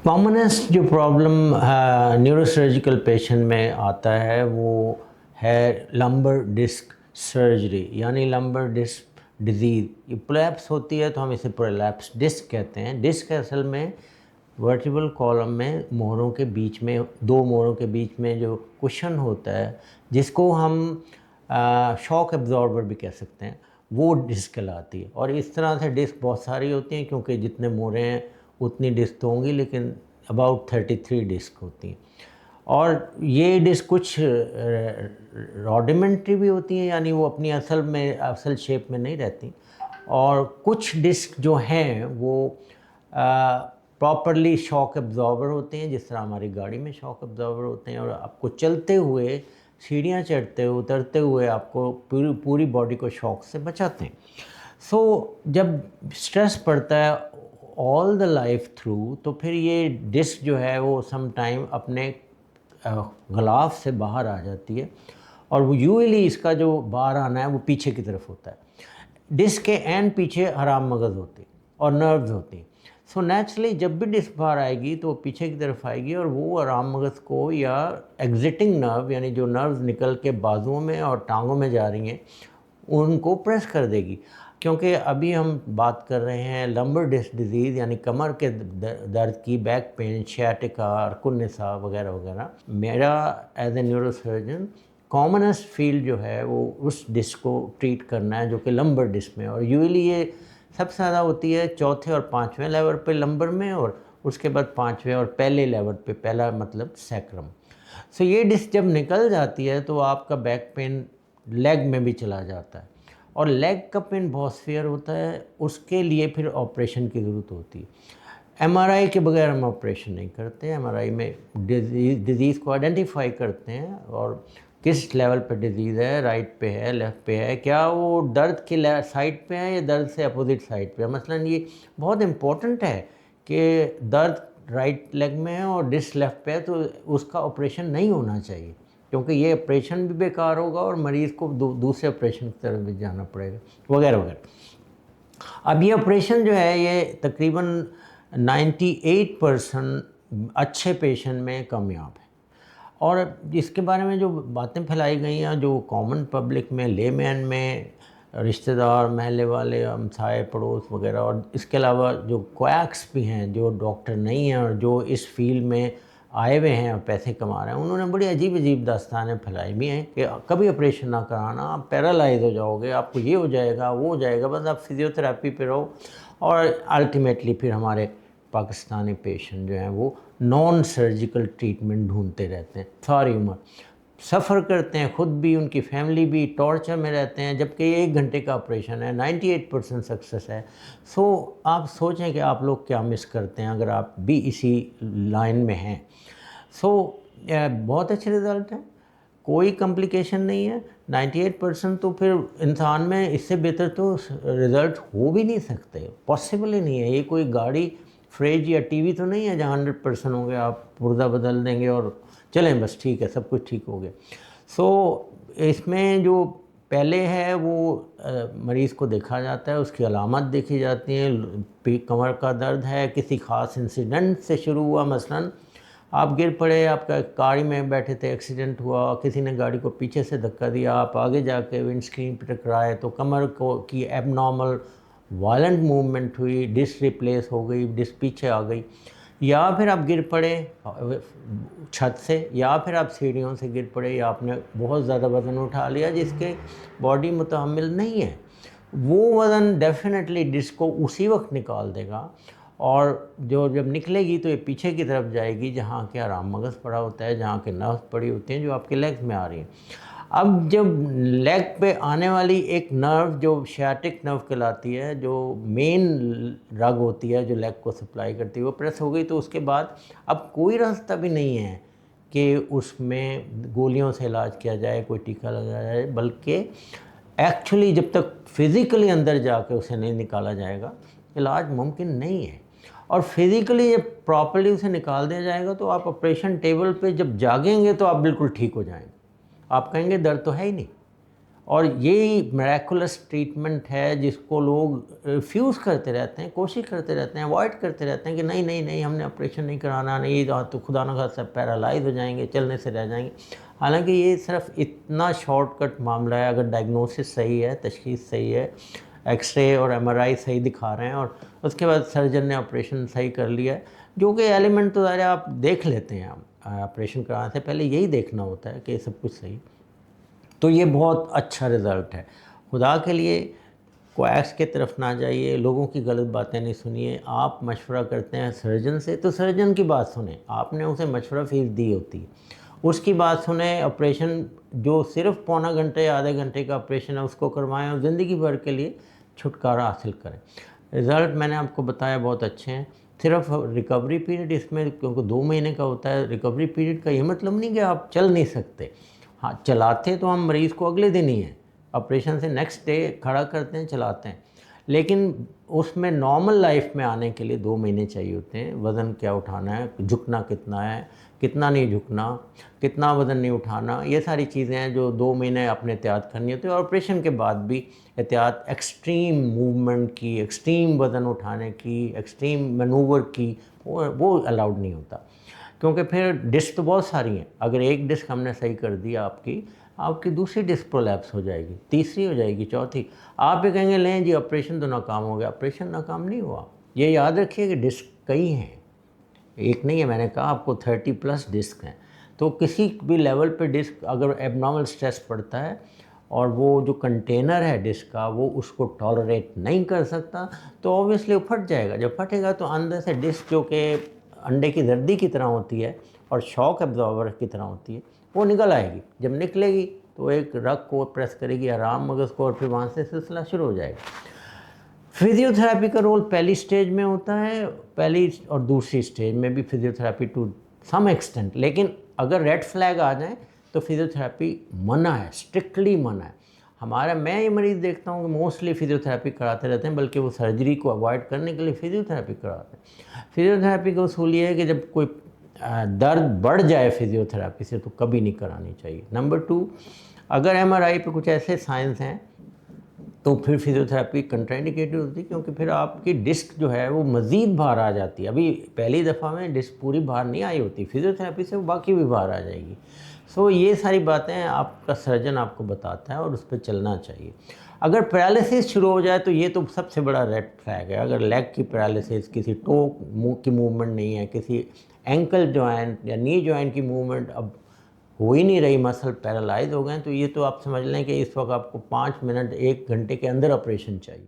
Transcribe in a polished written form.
Commonest जो problem neurosurgical patient में आता है वो है लंबर डिस्क सर्जरी यानी लंबर डिस्क डिजीज़। ये प्रोलैप्स होती है तो हम इसे प्रोलैप्स डिस्क कहते हैं। डिस्क असल में वर्टिब्रल कॉलम में मोहरों के बीच में, दो मोहरों के बीच में जो कुशन होता है, जिसको हम शॉक एब्जॉर्बर भी कह सकते हैं, वो डिस्क कहलाती है। और इस तरह से डिस्क बहुत सारी होती हैं, क्योंकि जितने मोहरें हैं उतनी डिस्क तो होंगी, लेकिन अबाउट 33 डिस्क होती हैं। और ये डिस्क कुछ रॉडिमेंट्री भी होती हैं, यानी वो अपनी असल शेप में नहीं रहती। और कुछ डिस्क जो हैं वो प्रॉपरली शॉक एब्जॉर्बर होते हैं, जिस तरह हमारी गाड़ी में शॉक एब्जॉर्बर होते हैं, और आपको चलते हुए, सीढ़ियाँ चढ़ते हुए, उतरते हुए आपको पूरी बॉडी को शॉक से बचाते हैं। जब स्ट्रेस पड़ता है ऑल द लाइफ थ्रू, तो फिर ये डिस्क जो है वो सम टाइम अपने गिलाफ से बाहर आ जाती है, और वो यूजुअली इसका जो बाहर आना है वो पीछे की तरफ होता है। डिस्क के एंड पीछे आराम मगज़ होती और नर्व्स होती। सो नेचुरली जब भी डिस्क बाहर आएगी तो वो पीछे की तरफ आएगी, और वो आराम मगज़ को या एग्जिटिंग नर्व, यानी जो नर्व्स निकल के बाजुओं में और टांगों में जा रही हैं, उनको प्रेस कर देगी। क्योंकि अभी हम बात कर रहे हैं लंबर डिस्क डिजीज़ यानी कमर के दर्द की, बैक पेन, शियाटिका, अर्कुनिसा वगैरह वगैरह। मेरा as a neurosurgeon commonest field जो है वो उस डिस्क को ट्रीट करना है, जो कि लंबर डिस्क में। और यूजुअली ये सबसे ज़्यादा होती है चौथे और पाँचवें लेवल पे लंबर में, और उसके बाद पाँचवें और पहले लेवल पे, पहला मतलब सैक्रम। सो ये डिस्क जब निकल जाती है तो आपका बैक पेन लेग में भी चला जाता है, और लेग का पेन बहुत सीवियर होता है। उसके लिए फिर ऑपरेशन की ज़रूरत होती है। एमआरआई के बगैर हम ऑपरेशन नहीं करते। एमआरआई में डिज़ीज़ को आइडेंटिफाई करते हैं, और किस लेवल पर डिज़ीज़ है, राइट पे है, लेफ़्ट पे है, क्या वो दर्द की साइड पे है या दर्द से अपोजिट साइड पे है। मसलन ये बहुत इम्पोर्टेंट है कि दर्द राइट लेग में है और डिस्क लेफ़्ट पे है, तो उसका ऑपरेशन नहीं होना चाहिए, क्योंकि ये ऑपरेशन भी बेकार होगा और मरीज़ को दूसरे ऑपरेशन की तरफ भी जाना पड़ेगा, वगैरह वगैरह। अब ये ऑपरेशन जो है ये तकरीबन 98% अच्छे पेशेंट में कामयाब है। और इसके बारे में जो बातें फैलाई गई हैं, जो कॉमन पब्लिक में, लेमैन में, रिश्तेदार, महल्ले वाले, हमसाए, पड़ोस वगैरह, और इसके अलावा जो क्वैक्स भी हैं, जो डॉक्टर नहीं हैं और जो इस फील्ड में आए हुए हैं और पैसे कमा रहे हैं, उन्होंने बड़ी अजीब अजीब दास्तानें फैलाई भी हैं कि कभी ऑपरेशन ना कराना, आप पैरालाइज हो जाओगे, आपको ये हो जाएगा, वो हो जाएगा, बस आप फिज़ियोथेरेपी पे रहो। और अल्टीमेटली फिर हमारे पाकिस्तानी पेशेंट जो हैं वो नॉन सर्जिकल ट्रीटमेंट ढूंढते रहते हैं, सारी उम्र सफ़र करते हैं, ख़ुद भी, उनकी फैमिली भी टॉर्चर में रहते हैं, जबकि ये 1 घंटे का ऑपरेशन है, 98% सक्सेस है। आप सोचें कि आप लोग क्या मिस करते हैं अगर आप भी इसी लाइन में हैं। बहुत अच्छे रिज़ल्ट हैं, कोई कॉम्प्लिकेशन नहीं है, 98%। तो फिर इंसान में इससे बेहतर तो रिज़ल्ट हो भी नहीं सकते, पॉसिबल ही नहीं है। ये कोई गाड़ी, फ्रिज या टीवी तो नहीं है जहाँ 100% होंगे, आप पुर्जा बदल देंगे और चलें बस ठीक है, सब कुछ ठीक हो गया। इसमें जो पहले है वो मरीज़ को देखा जाता है, उसकी अलामत देखी जाती हैं। कमर का दर्द है, किसी ख़ास इंसिडेंट से शुरू हुआ, मसलन आप गिर पड़े, आपका गाड़ी में बैठे थे, एक्सीडेंट हुआ, किसी ने गाड़ी को पीछे से धक्का दिया, आप आगे जाके विंडस्क्रीन पर टकराए, तो कमर को की एबनॉर्मल वायलेंट मूवमेंट हुई, डिस्क रिप्लेस हो गई, डिस्क पीछे आ गई, या फिर आप गिर पड़े छत से, या फिर आप सीढ़ियों से गिर पड़े, या आपने बहुत ज़्यादा वज़न उठा लिया जिसके बॉडी मुतहम्मिल नहीं है। वो वज़न डेफिनेटली डिस्क को उसी वक्त निकाल देगा, और जब निकलेगी तो ये पीछे की तरफ जाएगी, जहाँ के आराम मगज़ पड़ा होता है, जहाँ के नर्व पड़ी होती हैं, जो आपके लेग्स में आ रही हैं। अब जब लेग पे आने वाली एक नर्व जो शियाटिक नर्व कहलाती है, जो मेन रग होती है जो लेग को सप्लाई करती है, वो प्रेस हो गई, तो उसके बाद अब कोई रास्ता भी नहीं है कि उसमें गोलियों से इलाज किया जाए, कोई टीका लगाया जाए, बल्कि एक्चुअली जब तक फिज़िकली अंदर जाके उसे नहीं निकाला जाएगा, इलाज मुमकिन नहीं है। और फिज़िकली जब प्रॉपर्ली उसे निकाल दिया जाएगा तो आप ऑपरेशन टेबल पे जब जागेंगे तो आप बिल्कुल ठीक हो जाएंगे, आप कहेंगे दर्द तो है ही नहीं। और यही मिरेकुलस ट्रीटमेंट है जिसको लोग रिफ्यूज़ करते रहते हैं, कोशिश करते रहते हैं, अवॉइड करते रहते हैं कि नहीं नहीं नहीं हमने ऑपरेशन नहीं कराना, नहीं तो खुदा न खास्ता पैरालाइज हो जाएंगे, चलने से रह जाएंगे। हालांकि ये सिर्फ इतना शॉर्टकट मामला है, अगर डायग्नोसिस सही है, तशखीस सही है, एक्सरे और एमआरआई सही दिखा रहे हैं और उसके बाद सर्जन ने ऑपरेशन सही कर लिया है, जो कि एलिमेंट तो ज़ाहिर आप देख लेते हैं, आप ऑपरेशन कराने से पहले यही देखना होता है कि सब कुछ सही, तो ये बहुत अच्छा रिज़ल्ट है। खुदा के लिए क्वैक्स की तरफ ना जाइए, लोगों की गलत बातें नहीं सुनिए। आप मशवरा करते हैं सर्जन से तो सर्जन की बात सुने, आपने उसे मशवरा फ़ीस दी होती है, उसकी बात सुने। ऑपरेशन जो सिर्फ पौना घंटे या आधे घंटे का ऑपरेशन है उसको करवाएं और ज़िंदगी भर के लिए छुटकारा हासिल करें। रिज़ल्ट मैंने आपको बताया बहुत अच्छे हैं। सिर्फ रिकवरी पीरियड इसमें क्योंकि 2 महीने का होता है, रिकवरी पीरियड का ये मतलब नहीं कि आप चल नहीं सकते। हाँ, चलाते तो हम मरीज़ को अगले दिन ही हैं, ऑपरेशन से नेक्स्ट डे खड़ा करते हैं, चलाते हैं, लेकिन उसमें नॉर्मल लाइफ में आने के लिए 2 महीने चाहिए होते हैं। वज़न क्या उठाना है, झुकना कितना है, कितना नहीं झुकना, कितना वज़न नहीं उठाना, ये सारी चीज़ें हैं जो 2 महीने आपने एहतियात करनी होती है। और ऑपरेशन के बाद भी एहतियात एक्सट्रीम मूवमेंट की, एक्सट्रीम वज़न उठाने की, एक्सट्रीम मैनूवर की, वो अलाउड नहीं होता, क्योंकि फिर डिस्क तो बहुत सारी हैं। अगर एक डिस्क हमने सही कर दी आपकी दूसरी डिस्क प्रोलैप्स हो जाएगी, तीसरी हो जाएगी, चौथी। आप ये कहेंगे लें जी ऑपरेशन तो नाकाम हो गया, ऑपरेशन नाकाम नहीं हुआ। ये याद रखिए कि डिस्क कई हैं, एक नहीं है। मैंने कहा आपको 30+ डिस्क हैं, तो किसी भी लेवल पे डिस्क अगर एबनॉर्मल स्ट्रेस पड़ता है और वो जो कंटेनर है डिस्क का वो उसको टॉलरेट नहीं कर सकता, तो ऑब्वियसली वो फट जाएगा। जब फटेगा तो अंदर से डिस्क जो कि अंडे की जर्दी की तरह होती है और शॉक एब्जॉर्बर की तरह होती है, वो निकल आएगी। जब निकलेगी तो एक रग को प्रेस करेगी आराम मगज़ को और फिर वहाँ से सिलसिला शुरू हो जाएगा। फिजियोथेरेपी का रोल पहली स्टेज में होता है, पहली और दूसरी स्टेज में भी फिजियोथेरेपी टू सम एक्सटेंट, लेकिन अगर रेड फ्लैग आ जाए तो फिजियोथेरेपी मना है, स्ट्रिक्टली मना है। मैं ये मरीज़ देखता हूँ कि मोस्टली फिजियोथेरेपी कराते रहते हैं, बल्कि वो सर्जरी को अवॉइड करने के लिए फिजियोथेरेपी कराते हैं। फिजियोथेरेपी का उसूल ये है कि जब कोई दर्द बढ़ जाए फिजियोथेरेपी से तो कभी नहीं करानी चाहिए। नंबर 2, अगर एमआरआई पे कुछ ऐसे साइंस हैं तो फिर फिजियोथेरेपी कंट्राइंडिकेटेड होती है, क्योंकि फिर आपकी डिस्क जो है वो मज़ीद बाहर आ जाती है। अभी पहली दफ़ा में डिस्क पूरी बाहर नहीं आई होती, फिजियोथेरेपी से वो बाकी भी बाहर आ जाएगी। सो ये सारी बातें आपका सर्जन आपको बताता है और उस पर चलना चाहिए। अगर पैरालिसिस शुरू हो जाए तो ये तो सबसे बड़ा रेड फ्लैग है। अगर लेग की पैरालिसिस, किसी टो की मूवमेंट नहीं है, किसी एंकल जॉइंट या नी जॉइंट की मूवमेंट अब हो ही नहीं रही, मसल पैरालाइज हो गए, तो ये तो आप समझ लें कि इस वक्त आपको 5 मिनट 1 घंटे के अंदर ऑपरेशन चाहिए।